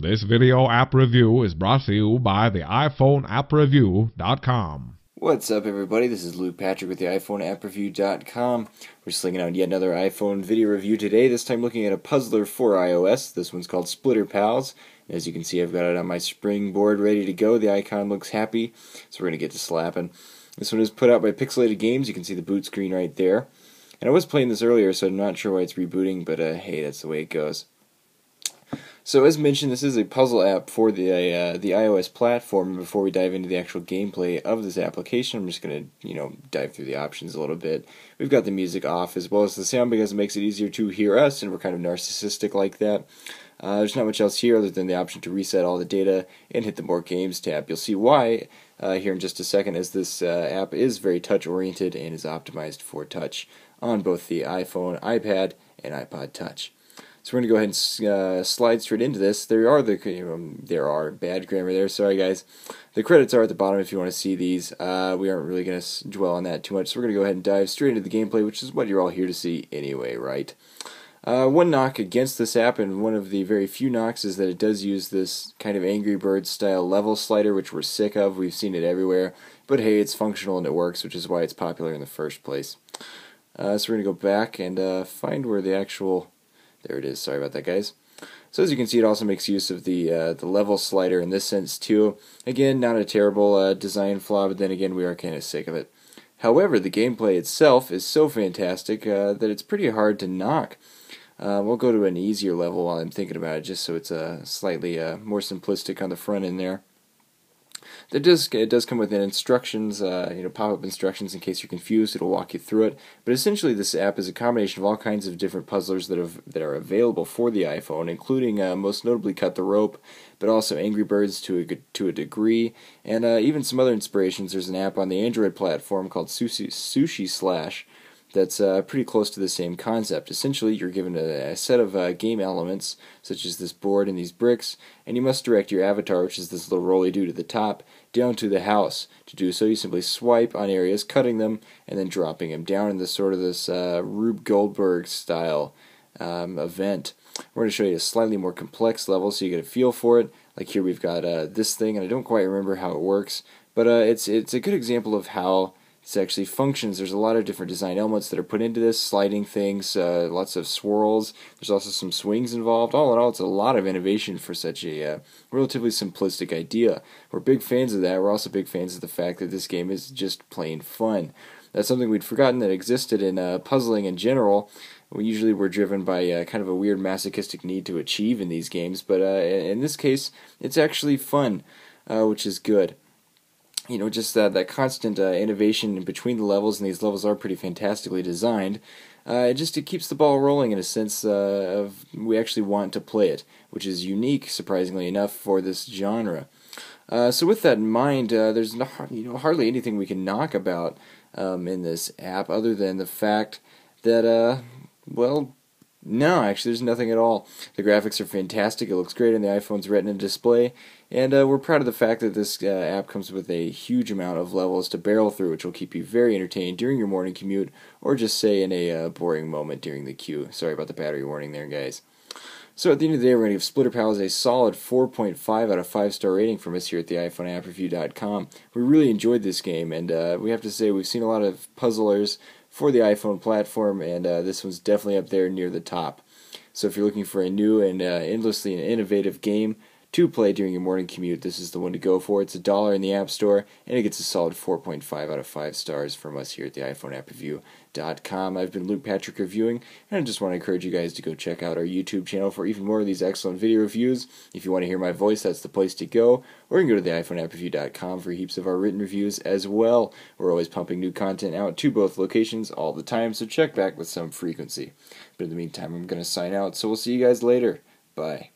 This video app review is brought to you by the iPhoneAppReview.com. What's up, everybody? This is Luke Patrick with the iPhoneAppReview.com. We're slinging out yet another iPhone video review today, this time looking at a puzzler for iOS. This one's called Splitter Pals. As you can see, I've got it on my springboard ready to go. The icon looks happy, so we're going to get to slapping. This one is put out by Pixelated Games. You can see the boot screen right there. And I was playing this earlier, so I'm not sure why it's rebooting, but hey, that's the way it goes. So as mentioned, this is a puzzle app for the iOS platform. Before we dive into the actual gameplay of this application, I'm just going to dive through the options a little bit. We've got the music off as well as the sound because it makes it easier to hear us, and we're kind of narcissistic like that. There's not much else here other than the option to reset all the data and hit the More Games tab. You'll see why here in just a second, as this app is very touch-oriented and is optimized for touch on both the iPhone, iPad, and iPod Touch. So we're going to go ahead and slide straight into this. There are bad grammar there, sorry guys. The credits are at the bottom if you want to see these. We aren't really going to dwell on that too much, so we're going to go ahead and dive straight into the gameplay, which is what you're all here to see anyway, right? One knock against this app, and one of the very few knocks, is that it does use this kind of Angry Birds style level slider, which we're sick of. We've seen it everywhere. But hey, it's functional and it works, which is why it's popular in the first place. So we're going to go back and find where the actual... There it is. Sorry about that, guys. So as you can see, it also makes use of the level slider in this sense too. Again, not a terrible design flaw, but then again, we are kind of sick of it. However, the gameplay itself is so fantastic that it's pretty hard to knock. We'll go to an easier level while I'm thinking about it, just so it's slightly more simplistic on the front end there. It does come with instructions, pop-up instructions in case you're confused. It'll walk you through it. But essentially, this app is a combination of all kinds of different puzzlers that are available for the iPhone, including most notably Cut the Rope, but also Angry Birds to a degree, and even some other inspirations. There's an app on the Android platform called Sushi Slash that's pretty close to the same concept. Essentially, you're given a set of game elements, such as this board and these bricks, and you must direct your avatar, which is this little roly-doo to the top, down to the house. To do so, you simply swipe on areas, cutting them, and then dropping them down in this Rube Goldberg style event. We're going to show you a slightly more complex level so you get a feel for it. Like here we've got this thing, and I don't quite remember how it works, but it's a good example of how this actually functions. There's a lot of different design elements that are put into this, sliding things, lots of swirls. There's also some swings involved. All in all, it's a lot of innovation for such a relatively simplistic idea. We're big fans of that. We're also big fans of the fact that this game is just plain fun. That's something we'd forgotten that existed in puzzling in general. We usually were driven by kind of a weird masochistic need to achieve in these games, but in this case, it's actually fun, which is good. Just that constant innovation in between the levels, and these levels are pretty fantastically designed. It keeps the ball rolling in a sense of we actually want to play it, which is unique, surprisingly enough, for this genre. So with that in mind, there's hardly anything we can knock about in this app other than the fact that, no, actually there's nothing at all. The graphics are fantastic, it looks great on the iPhone's Retina display, and we're proud of the fact that this app comes with a huge amount of levels to barrel through, which will keep you very entertained during your morning commute, or just say in a boring moment during the queue. Sorry about the battery warning there, guys. So at the end of the day, we're going to give Splitter Pals a solid 4.5 out of 5-star rating from us here at the iPhoneAppReview.com. We really enjoyed this game, and we have to say we've seen a lot of puzzlers for the iPhone platform, and this one's definitely up there near the top. So if you're looking for a new and endlessly innovative game to play during your morning commute, this is the one to go for. It's $1 in the App Store, and it gets a solid 4.5 out of 5 stars from us here at the iPhoneAppReview.com. I've been Luke Patrick reviewing, and I just want to encourage you guys to go check out our YouTube channel for even more of these excellent video reviews. If you want to hear my voice, that's the place to go, or you can go to the iPhoneAppReview.com for heaps of our written reviews as well. We're always pumping new content out to both locations all the time, so check back with some frequency. But in the meantime, I'm going to sign out, so we'll see you guys later. Bye.